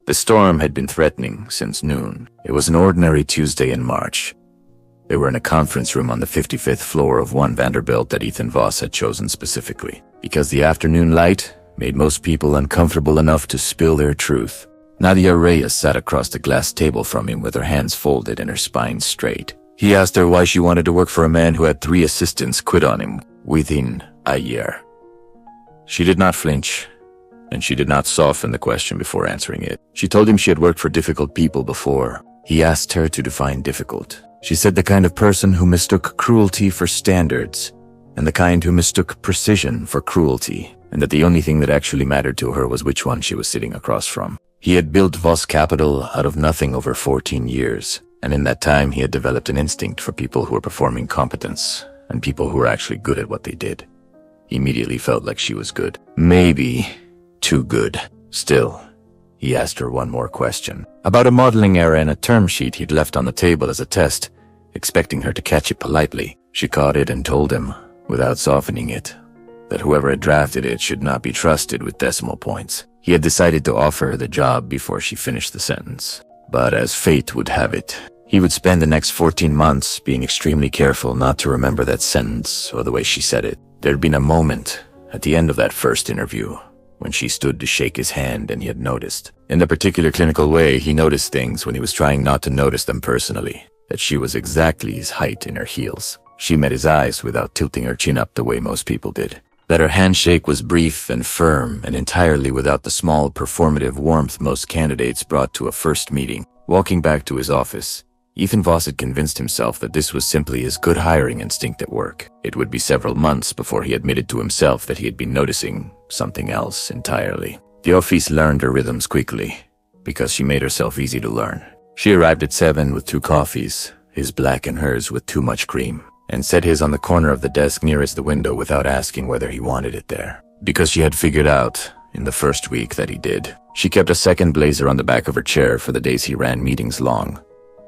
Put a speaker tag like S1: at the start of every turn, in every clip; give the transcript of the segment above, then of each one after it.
S1: The storm had been threatening since noon. It was an ordinary Tuesday in March. They were in a conference room on the 55th floor of one Vanderbilt that Ethan Voss had chosen specifically, because the afternoon light made most people uncomfortable enough to spill their truth. Nadia Reyes sat across the glass table from him with her hands folded and her spine straight. He asked her why she wanted to work for a man who had 3 assistants quit on him within a year. She did not flinch, and she did not soften the question before answering it. She told him she had worked for difficult people before. He asked her to define difficult. She said the kind of person who mistook cruelty for standards, and the kind who mistook precision for cruelty, and that the only thing that actually mattered to her was which one she was sitting across from. He had built Voss Capital out of nothing over 14 years, and in that time he had developed an instinct for people who were performing competence, and people who were actually good at what they did. He immediately felt like she was good. Maybe too good. Still, he asked her one more question, about a modeling error in a term sheet he'd left on the table as a test, expecting her to catch it politely. She caught it and told him, without softening it, that whoever had drafted it should not be trusted with decimal points. He had decided to offer her the job before she finished the sentence. But as fate would have it, he would spend the next 14 months being extremely careful not to remember that sentence or the way she said it. There'd been a moment at the end of that first interview when she stood to shake his hand and he had noticed. In the particular clinical way, he noticed things when he was trying not to notice them personally, that she was exactly his height in her heels. She met his eyes without tilting her chin up the way most people did. That her handshake was brief and firm and entirely without the small performative warmth most candidates brought to a first meeting. Walking back to his office, Ethan Voss had convinced himself that this was simply his good hiring instinct at work. It would be several months before he admitted to himself that he had been noticing something else entirely. The office learned her rhythms quickly, because she made herself easy to learn. She arrived at 7 with 2 coffees, his black and hers with too much cream, and set his on the corner of the desk nearest the window without asking whether he wanted it there. Because she had figured out, in the first week, that he did. She kept a second blazer on the back of her chair for the days he ran meetings long.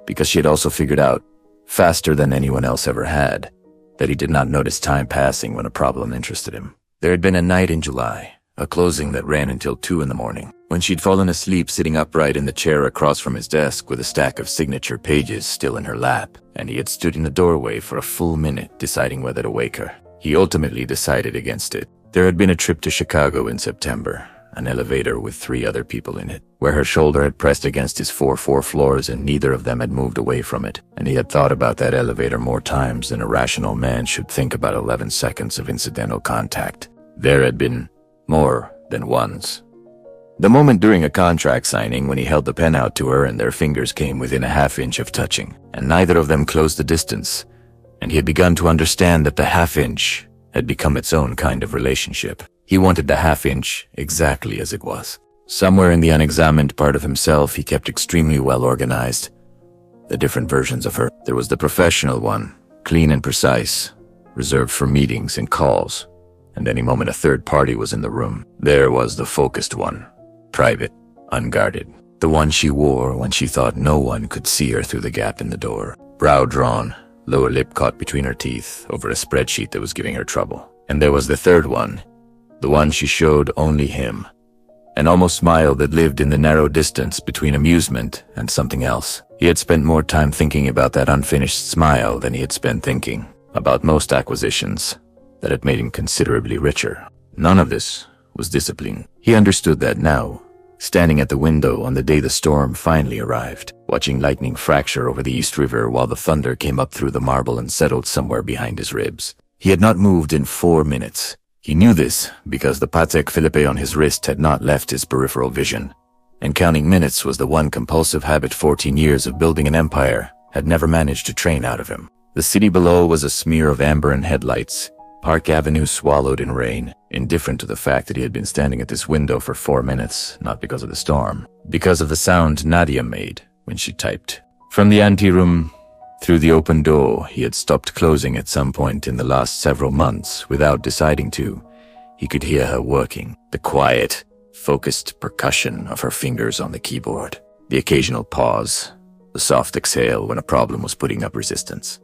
S1: Because she had also figured out, faster than anyone else ever had, that he did not notice time passing when a problem interested him. There had been a night in July, a closing that ran until 2 in the morning, when she'd fallen asleep sitting upright in the chair across from his desk with a stack of signature pages still in her lap, and he had stood in the doorway for a full minute deciding whether to wake her. He ultimately decided against it. There had been a trip to Chicago in September, an elevator with 3 other people in it, where her shoulder had pressed against his 4 floors and neither of them had moved away from it, and he had thought about that elevator more times than a rational man should think about 11 seconds of incidental contact. There had been more than once. The moment during a contract signing when he held the pen out to her and their fingers came within a half-inch of touching, and neither of them closed the distance, and he had begun to understand that the half-inch had become its own kind of relationship. He wanted the half-inch exactly as it was. Somewhere in the unexamined part of himself, he kept extremely well organized. The different versions of her. There was the professional one, clean and precise, reserved for meetings and calls, and any moment a third party was in the room. There was the focused one, private, unguarded. The one she wore when she thought no one could see her through the gap in the door. Brow drawn, lower lip caught between her teeth over a spreadsheet that was giving her trouble. And there was the third one, the one she showed only him. An almost smile that lived in the narrow distance between amusement and something else. He had spent more time thinking about that unfinished smile than he had spent thinking about most acquisitions that had made him considerably richer. None of this was discipline. He understood that now, standing at the window on the day the storm finally arrived, watching lightning fracture over the East River while the thunder came up through the marble and settled somewhere behind his ribs. He had not moved in 4 minutes. He knew this because the Patek Philippe on his wrist had not left his peripheral vision, and counting minutes was the one compulsive habit 14 years of building an empire had never managed to train out of him. The city below was a smear of amber and headlights, Park Avenue swallowed in rain, indifferent to the fact that he had been standing at this window for 4 minutes, not because of the storm, because of the sound Nadia made when she typed. From the anteroom, through the open door he had stopped closing at some point in the last several months without deciding to, he could hear her working, the quiet, focused percussion of her fingers on the keyboard, the occasional pause, the soft exhale when a problem was putting up resistance.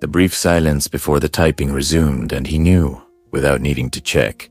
S1: The brief silence before the typing resumed, and he knew, without needing to check,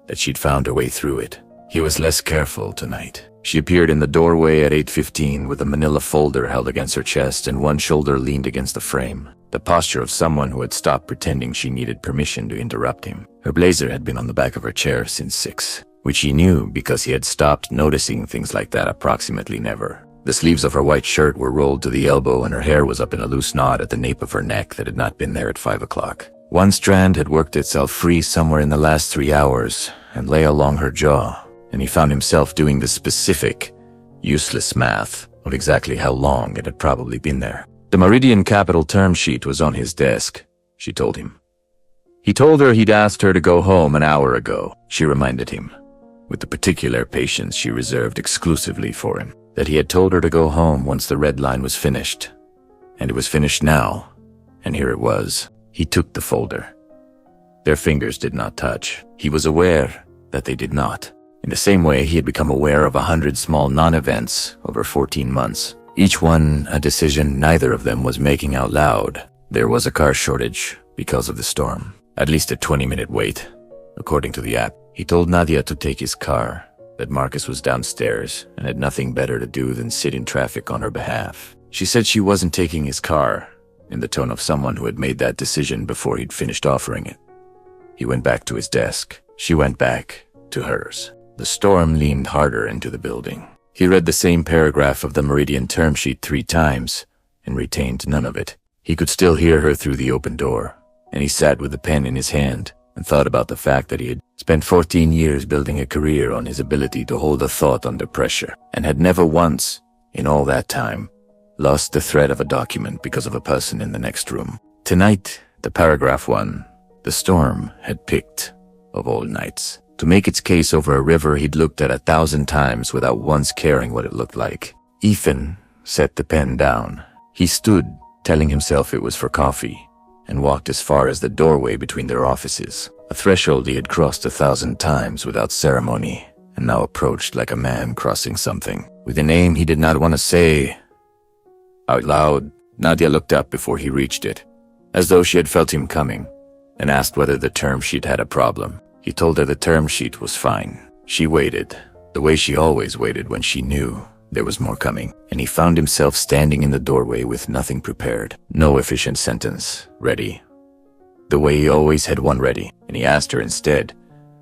S1: that she'd found her way through it. He was less careful tonight. She appeared in the doorway at 8:15 with a manila folder held against her chest and one shoulder leaned against the frame, the posture of someone who had stopped pretending she needed permission to interrupt him. Her blazer had been on the back of her chair since 6, which he knew because he had stopped noticing things like that approximately never. The sleeves of her white shirt were rolled to the elbow and her hair was up in a loose knot at the nape of her neck that had not been there at 5 o'clock. One strand had worked itself free somewhere in the last 3 hours and lay along her jaw, and he found himself doing the specific, useless math of exactly how long it had probably been there. The Meridian Capital term sheet was on his desk, she told him. He told her he'd asked her to go home an hour ago, she reminded him, with the particular patience she reserved exclusively for him, that he had told her to go home once the red line was finished. And it was finished now, and here it was. He took the folder. Their fingers did not touch. He was aware that they did not. In the same way, he had become aware of 100 small non-events over 14 months. Each one a decision neither of them was making out loud. There was a car shortage because of the storm. At least a 20-minute wait, according to the app. He told Nadia to take his car, that Marcus was downstairs and had nothing better to do than sit in traffic on her behalf. She said she wasn't taking his car, in the tone of someone who had made that decision before he'd finished offering it. He went back to his desk. She went back to hers. The storm leaned harder into the building. He read the same paragraph of the Meridian term sheet 3 times and retained none of it. He could still hear her through the open door, and he sat with the pen in his hand and thought about the fact that he had spent 14 years building a career on his ability to hold a thought under pressure, and had never once, in all that time, lost the thread of a document because of a person in the next room. Tonight, the paragraph 1, the storm had picked, of all nights, to make its case over a river he'd looked at 1,000 times without once caring what it looked like. Ethan set the pen down. He stood, telling himself it was for coffee, and walked as far as the doorway between their offices, a threshold he had crossed 1,000 times without ceremony, and now approached like a man crossing something, with a name he did not want to say out loud. Nadia looked up before he reached it, as though she had felt him coming, and asked whether the term sheet had a problem. He told her the term sheet was fine. She waited, the way she always waited when she knew there was more coming, and he found himself standing in the doorway with nothing prepared, no efficient sentence ready, the way he always had one ready, and he asked her instead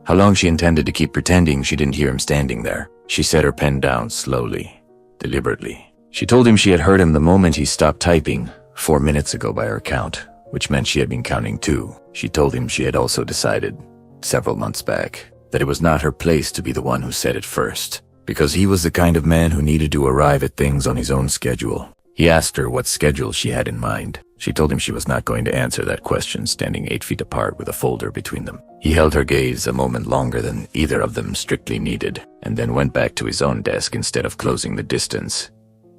S1: how long she intended to keep pretending she didn't hear him standing there. She set her pen down slowly, deliberately. She told him she had heard him the moment he stopped typing, 4 minutes ago by her count, which meant she had been counting too. She told him she had also decided, several months back, that it was not her place to be the one who said it first, because he was the kind of man who needed to arrive at things on his own schedule. He asked her what schedule she had in mind. She told him she was not going to answer that question, standing 8 feet apart with a folder between them. He held her gaze a moment longer than either of them strictly needed, and then went back to his own desk instead of closing the distance,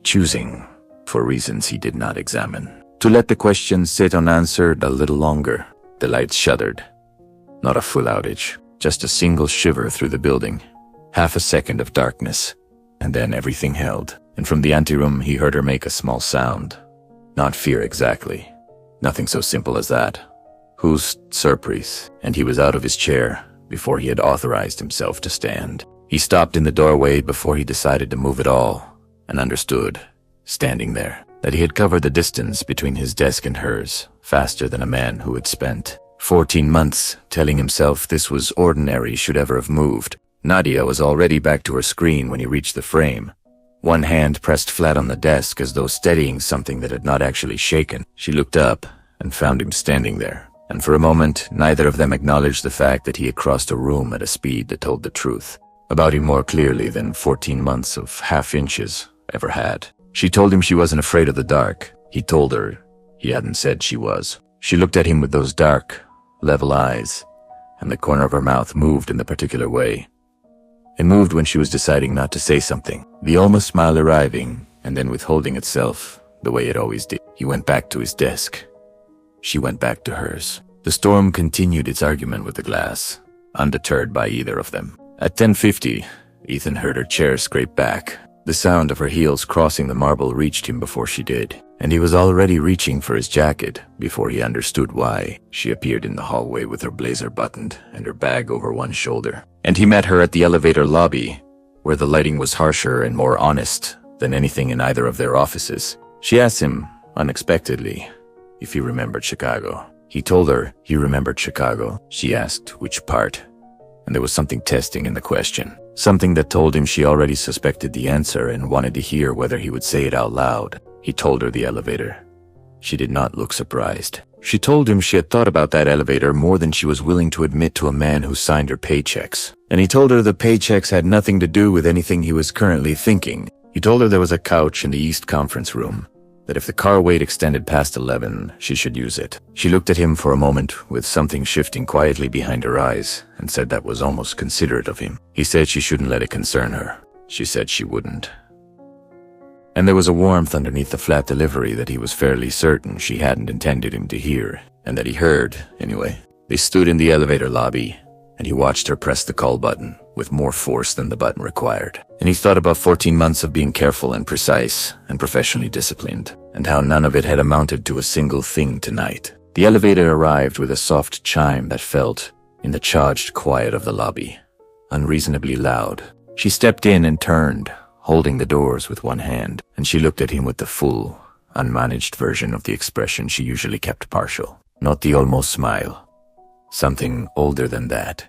S1: choosing, for reasons he did not examine, to let the question sit unanswered a little longer. The lights shuddered. Not a full outage, just a single shiver through the building. Half a second of darkness, and then everything held. And from the anteroom he heard her make a small sound. Not fear exactly. Nothing so simple as that. Whose surprise? And he was out of his chair before he had authorized himself to stand. He stopped in the doorway before he decided to move at all, and understood, standing there, that he had covered the distance between his desk and hers faster than a man who had spent 14 months telling himself this was ordinary should ever have moved. Nadia was already back to her screen when he reached the frame, one hand pressed flat on the desk as though steadying something that had not actually shaken. She looked up and found him standing there, and for a moment neither of them acknowledged the fact that he had crossed a room at a speed that told the truth about him more clearly than 14 months of half inches ever had. She told him she wasn't afraid of the dark. He told her he hadn't said she was. She looked at him with those dark, level eyes, and the corner of her mouth moved in the particular way. It moved when she was deciding not to say something, the almost smile arriving and then withholding itself the way it always did. He went back to his desk. She went back to hers. The storm continued its argument with the glass, undeterred by either of them. At 10:50, Ethan heard her chair scrape back. The sound of her heels crossing the marble reached him before she did, and he was already reaching for his jacket before he understood why. She appeared in the hallway with her blazer buttoned and her bag over one shoulder, and he met her at the elevator lobby, where the lighting was harsher and more honest than anything in either of their offices. She asked him, unexpectedly, if he remembered Chicago. He told her he remembered Chicago. She asked which part, and there was something testing in the question. Something that told him she already suspected the answer and wanted to hear whether he would say it out loud. He told her the elevator. She did not look surprised. She told him she had thought about that elevator more than she was willing to admit to a man who signed her paychecks. And he told her the paychecks had nothing to do with anything he was currently thinking. He told her there was a couch in the East Conference room, that if the car wait extended past 11, she should use it. She looked at him for a moment with something shifting quietly behind her eyes and said that was almost considerate of him. He said she shouldn't let it concern her. She said she wouldn't. And there was a warmth underneath the flat delivery that he was fairly certain she hadn't intended him to hear, and that he heard, anyway. They stood in the elevator lobby, and he watched her press the call button with more force than the button required. And he thought about 14 months of being careful and precise and professionally disciplined, and how none of it had amounted to a single thing tonight. The elevator arrived with a soft chime that felt, in the charged quiet of the lobby, unreasonably loud. She stepped in and turned, holding the doors with one hand, and she looked at him with the full, unmanaged version of the expression she usually kept partial. Not the almost smile. Something older than that.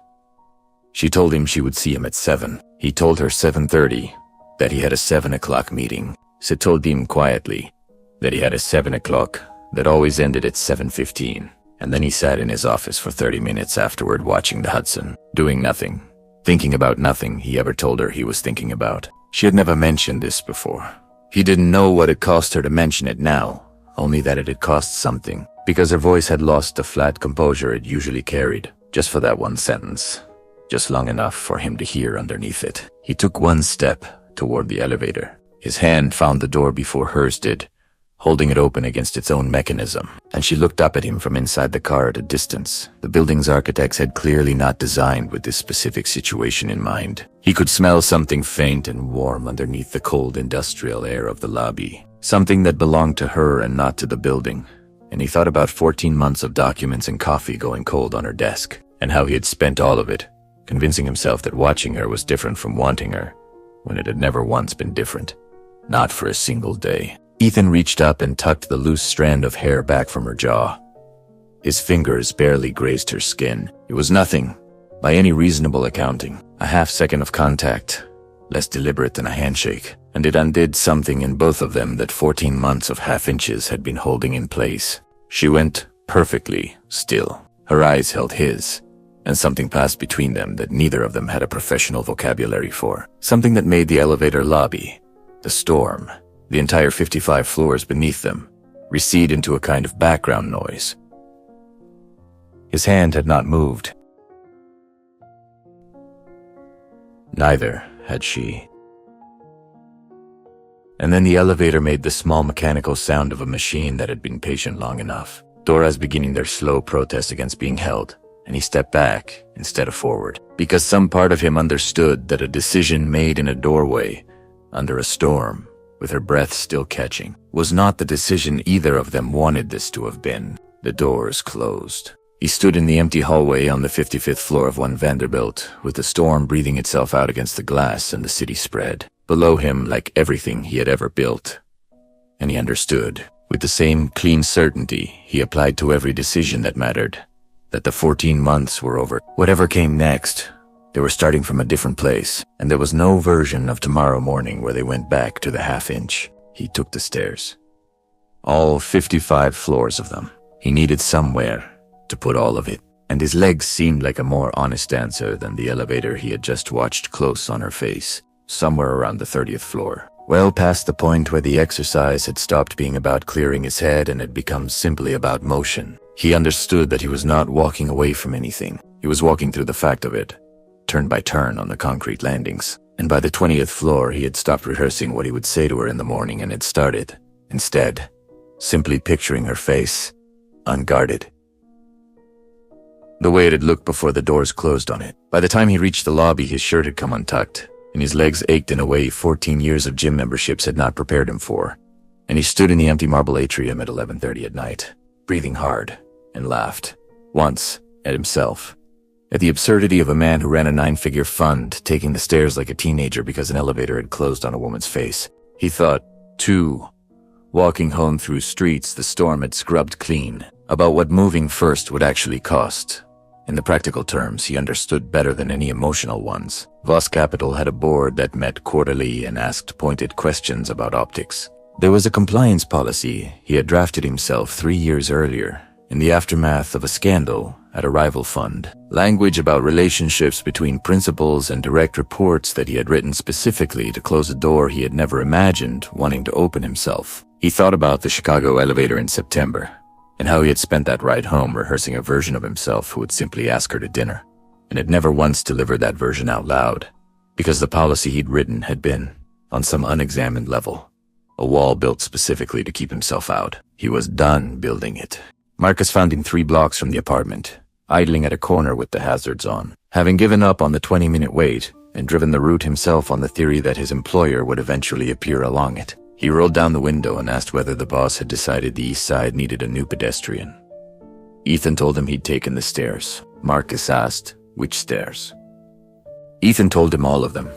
S1: She told him she would see him at 7. He told her 7:30, that he had a 7 o'clock meeting. She told him quietly that he had a 7 o'clock that always ended at 7:15. And then he sat in his office for 30 minutes afterward watching the Hudson, doing nothing, thinking about nothing he ever told her he was thinking about. She had never mentioned this before. He didn't know what it cost her to mention it now, only that it had cost something, because her voice had lost the flat composure it usually carried, just for that one sentence, just long enough for him to hear underneath it. He took one step toward the elevator. His hand found the door before hers did, holding it open against its own mechanism, and she looked up at him from inside the car at a distance. The building's architects had clearly not designed with this specific situation in mind. He could smell something faint and warm underneath the cold industrial air of the lobby, something that belonged to her and not to the building. And he thought about 14 months of documents and coffee going cold on her desk, and how he had spent all of it, convincing himself that watching her was different from wanting her, when it had never once been different. Not for a single day. Ethan reached up and tucked the loose strand of hair back from her jaw. His fingers barely grazed her skin. It was nothing, by any reasonable accounting. A half-second of contact, less deliberate than a handshake, and it undid something in both of them that 14 months of half-inches had been holding in place. She went perfectly still. Her eyes held his, and something passed between them that neither of them had a professional vocabulary for. Something that made the elevator lobby, the storm, the entire 55 floors beneath them, recede into a kind of background noise. His hand had not moved. Neither had she. And then the elevator made the small mechanical sound of a machine that had been patient long enough. Doras beginning their slow protest against being held, and he stepped back instead of forward, because some part of him understood that a decision made in a doorway, under a storm, with her breath still catching, was not the decision either of them wanted this to have been. The doors closed. He stood in the empty hallway on the 55th floor of One Vanderbilt, with the storm breathing itself out against the glass and the city spread below him like everything he had ever built. And he understood, with the same clean certainty he applied to every decision that mattered, that the 14 months were over. Whatever came next, they were starting from a different place, and there was no version of tomorrow morning where they went back to the half-inch. He took the stairs. All 55 floors of them. He needed somewhere to put all of it, and his legs seemed like a more honest answer than the elevator he had just watched close on her face, somewhere around the 30th floor. Well past the point where the exercise had stopped being about clearing his head and had become simply about motion. He understood that he was not walking away from anything. He was walking through the fact of it, turn by turn on the concrete landings. And by the 20th floor, he had stopped rehearsing what he would say to her in the morning and had started, instead, simply picturing her face, unguarded. The way it had looked before the doors closed on it. By the time he reached the lobby, his shirt had come untucked, and his legs ached in a way 14 years of gym memberships had not prepared him for. And he stood in the empty marble atrium at 11:30 at night, breathing hard, and laughed, once, at himself, At the absurdity of a man who ran a 9-figure fund taking the stairs like a teenager because an elevator had closed on a woman's face. He thought, too, walking home through streets the storm had scrubbed clean, about what moving first would actually cost. In the practical terms, he understood better than any emotional ones. Voss Capital had a board that met quarterly and asked pointed questions about optics. There was a compliance policy he had drafted himself 3 years earlier, in the aftermath of a scandal at a rival fund. Language about relationships between principals and direct reports that he had written specifically to close a door he had never imagined wanting to open himself. He thought about the Chicago elevator in September, and how he had spent that ride home rehearsing a version of himself who would simply ask her to dinner, and had never once delivered that version out loud, because the policy he'd written had been, on some unexamined level, a wall built specifically to keep himself out. He was done building it. Marcus found him 3 blocks from the apartment, idling at a corner with the hazards on. Having given up on the 20-minute wait and driven the route himself on the theory that his employer would eventually appear along it, he rolled down the window and asked whether the boss had decided the east side needed a new pedestrian. Ethan told him he'd taken the stairs. Marcus asked, which stairs? Ethan told him all of them,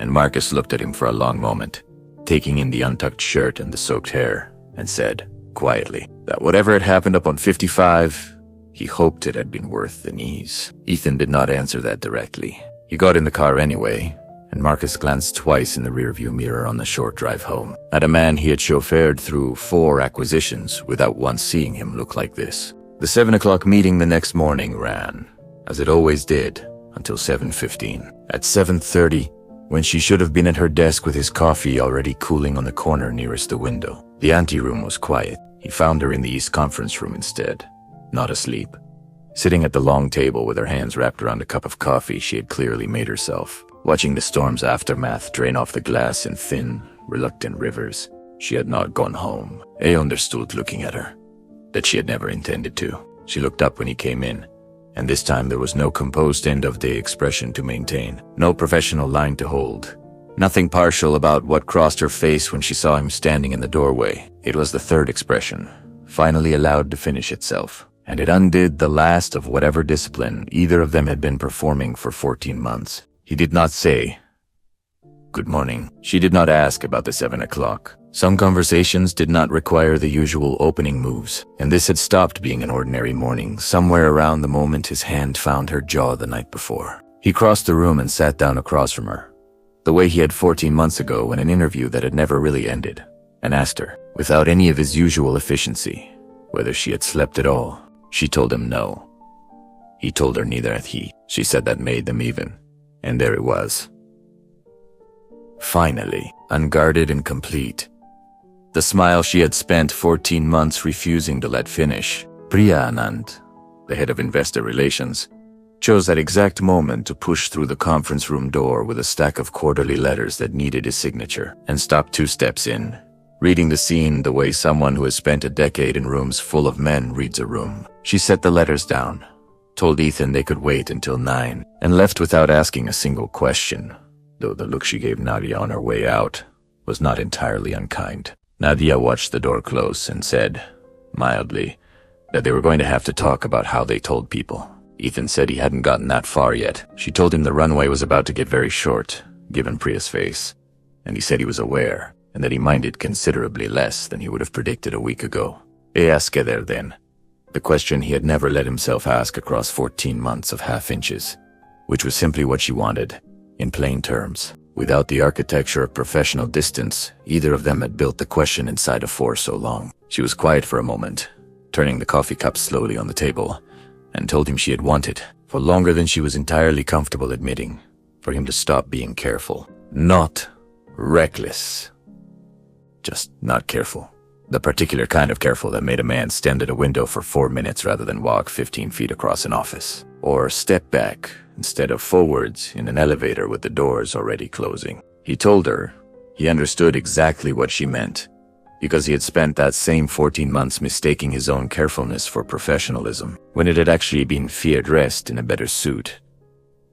S1: and Marcus looked at him for a long moment, taking in the untucked shirt and the soaked hair, and said, quietly, that whatever had happened up on 55, he hoped it had been worth the knees. Ethan did not answer that directly. He got in the car anyway, and Marcus glanced twice in the rearview mirror on the short drive home, at a man he had chauffeured through 4 acquisitions without once seeing him look like this. The 7 o'clock meeting the next morning ran, as it always did, until 7:15. At 7:30, when she should have been at her desk with his coffee already cooling on the corner nearest the window, the anteroom was quiet. He found her in the East Conference room instead, not asleep. Sitting at the long table with her hands wrapped around a cup of coffee she had clearly made herself, watching the storm's aftermath drain off the glass in thin, reluctant rivers. She had not gone home. A understood looking at her, that she had never intended to. She looked up when he came in, and this time there was no composed end-of-day expression to maintain, no professional line to hold. Nothing partial about what crossed her face when she saw him standing in the doorway. It was the third expression, finally allowed to finish itself, and it undid the last of whatever discipline either of them had been performing for 14 months. He did not say, "Good morning." She did not ask about the 7 o'clock. Some conversations did not require the usual opening moves, and this had stopped being an ordinary morning somewhere around the moment his hand found her jaw the night before. He crossed the room and sat down across from her, the way he had 14 months ago in an interview that had never really ended, and asked her, without any of his usual efficiency, whether she had slept at all. She told him no. He told her neither had he. She said that made them even, and there it was. Finally, unguarded and complete. The smile she had spent 14 months refusing to let finish. Priya Anand, the head of investor relations, chose that exact moment to push through the conference room door with a stack of quarterly letters that needed his signature, and stopped 2 steps in, reading the scene the way someone who has spent a decade in rooms full of men reads a room. She set the letters down, told Ethan they could wait until 9, and left without asking a single question, though the look she gave Nadia on her way out was not entirely unkind. Nadia watched the door close and said, mildly, that they were going to have to talk about how they told people. Ethan said he hadn't gotten that far yet. She told him the runway was about to get very short, given Priya's face, and he said he was aware, and that he minded considerably less than he would have predicted a week ago. Ask there then, the question he had never let himself ask across 14 months of half-inches, which was simply what she wanted, in plain terms. Without the architecture of professional distance, either of them had built the question inside of 4 so long. She was quiet for a moment, turning the coffee cup slowly on the table, and told him she had wanted, for longer than she was entirely comfortable admitting, for him to stop being careful. Not reckless. Just not careful. The particular kind of careful that made a man stand at a window for 4 minutes rather than walk 15 feet across an office, or step back instead of forwards in an elevator with the doors already closing. He told her he understood exactly what she meant, because he had spent that same 14 months mistaking his own carefulness for professionalism, when it had actually been fear dressed in a better suit.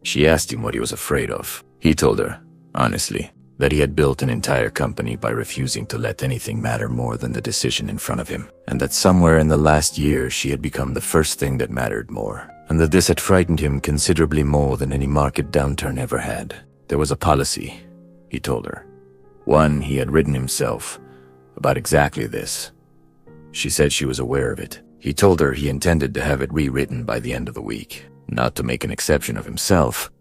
S1: She asked him what he was afraid of. He told her, honestly, that he had built an entire company by refusing to let anything matter more than the decision in front of him, and that somewhere in the last year she had become the first thing that mattered more, and that this had frightened him considerably more than any market downturn ever had. There was a policy, he told her, one he had written himself, about exactly this. She said she was aware of it. He told her he intended to have it rewritten by the end of the week, not to make an exception of himself,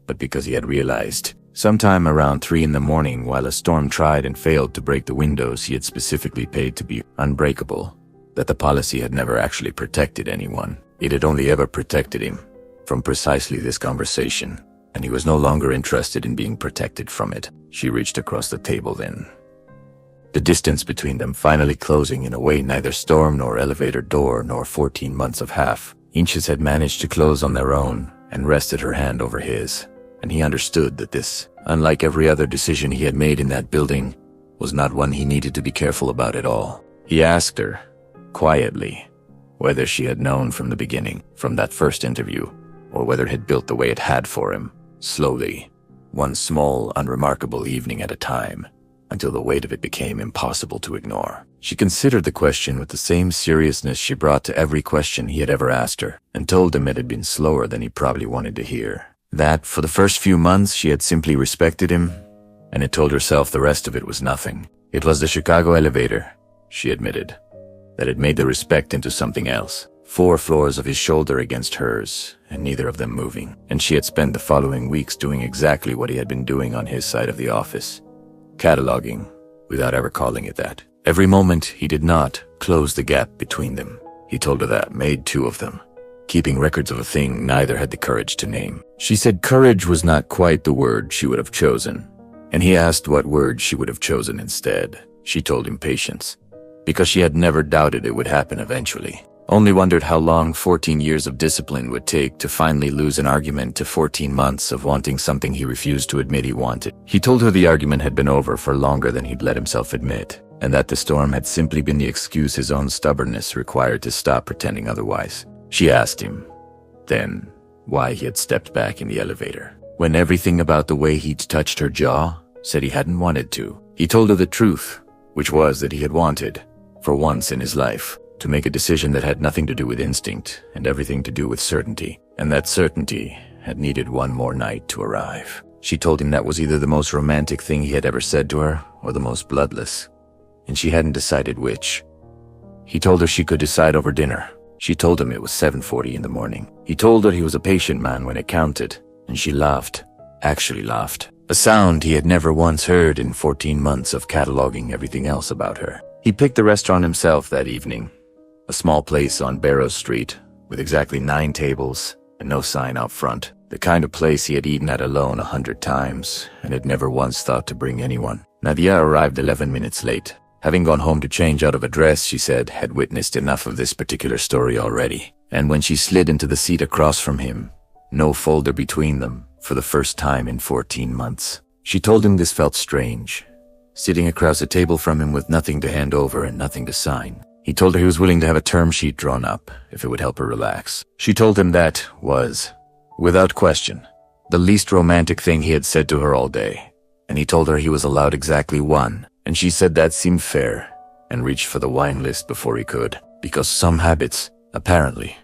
S1: but because he had realized, sometime around 3 in the morning while a storm tried and failed to break the windows he had specifically paid to be unbreakable, that the policy had never actually protected anyone. It had only ever protected him from precisely this conversation, and he was no longer interested in being protected from it. She reached across the table then, the distance between them finally closing in a way neither storm nor elevator door nor 14 months of half inches had managed to close on their own, and rested her hand over his. And he understood that this, unlike every other decision he had made in that building, was not one he needed to be careful about at all. He asked her, quietly, whether she had known from the beginning, from that first interview, or whether it had built the way it had for him, slowly, one small, unremarkable evening at a time, until the weight of it became impossible to ignore. She considered the question with the same seriousness she brought to every question he had ever asked her, and told him it had been slower than he probably wanted to hear. That, for the first few months, she had simply respected him, and had told herself the rest of it was nothing. It was the Chicago elevator, she admitted, that had made the respect into something else. 4 floors of his shoulder against hers, and neither of them moving. And she had spent the following weeks doing exactly what he had been doing on his side of the office. Cataloging, without ever calling it that. Every moment he did not close the gap between them. He told her that, made 2 of them, keeping records of a thing neither had the courage to name. She said courage was not quite the word she would have chosen, and he asked what word she would have chosen instead. She told him patience, because she had never doubted it would happen eventually. Only wondered how long 14 years of discipline would take to finally lose an argument to 14 months of wanting something he refused to admit he wanted. He told her the argument had been over for longer than he'd let himself admit, and that the storm had simply been the excuse his own stubbornness required to stop pretending otherwise. She asked him, then, why he had stepped back in the elevator, when everything about the way he'd touched her jaw said he hadn't wanted to. He told her the truth, which was that he had wanted, for once in his life, to make a decision that had nothing to do with instinct and everything to do with certainty, and that certainty had needed one more night to arrive. She told him that was either the most romantic thing he had ever said to her or the most bloodless, and she hadn't decided which. He told her she could decide over dinner. She told him it was 7:40 in the morning. He told her he was a patient man when it counted, and she laughed, actually laughed, a sound he had never once heard in 14 months of cataloging everything else about her. He picked the restaurant himself that evening, a small place on Barrow Street with exactly 9 tables and no sign out front, the kind of place he had eaten at alone 100 times and had never once thought to bring anyone. Nadia arrived 11 minutes late. Having gone home to change out of a dress, she said, had witnessed enough of this particular story already. And when she slid into the seat across from him, no folder between them, for the first time in 14 months, she told him this felt strange, sitting across a table from him with nothing to hand over and nothing to sign. He told her he was willing to have a term sheet drawn up if it would help her relax. She told him that was, without question, the least romantic thing he had said to her all day, and he told her he was allowed exactly one, and she said that seemed fair, and reached for the wine list before he could, because some habits, apparently,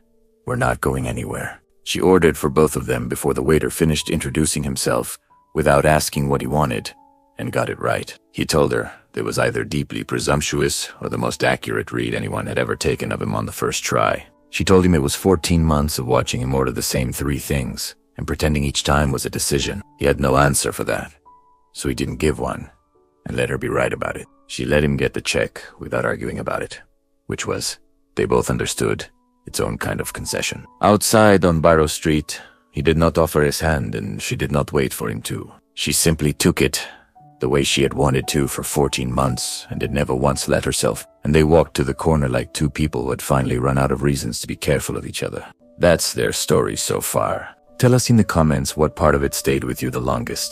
S1: were not going anywhere. She ordered for both of them before the waiter finished introducing himself, without asking what he wanted, and got it right. He told her it was either deeply presumptuous or the most accurate read anyone had ever taken of him on the first try. She told him it was 14 months of watching him order the same 3 things, and pretending each time was a decision. He had no answer for that, so he didn't give one, and let her be right about it. She let him get the check without arguing about it, which was, they both understood, its own kind of concession. Outside on Barrow Street, he did not offer his hand, and she did not wait for him to. She simply took it, the way she had wanted to for 14 months, and had never once let herself, and they walked to the corner like 2 people who had finally run out of reasons to be careful of each other. That's their story so far. Tell us in the comments what part of it stayed with you the longest.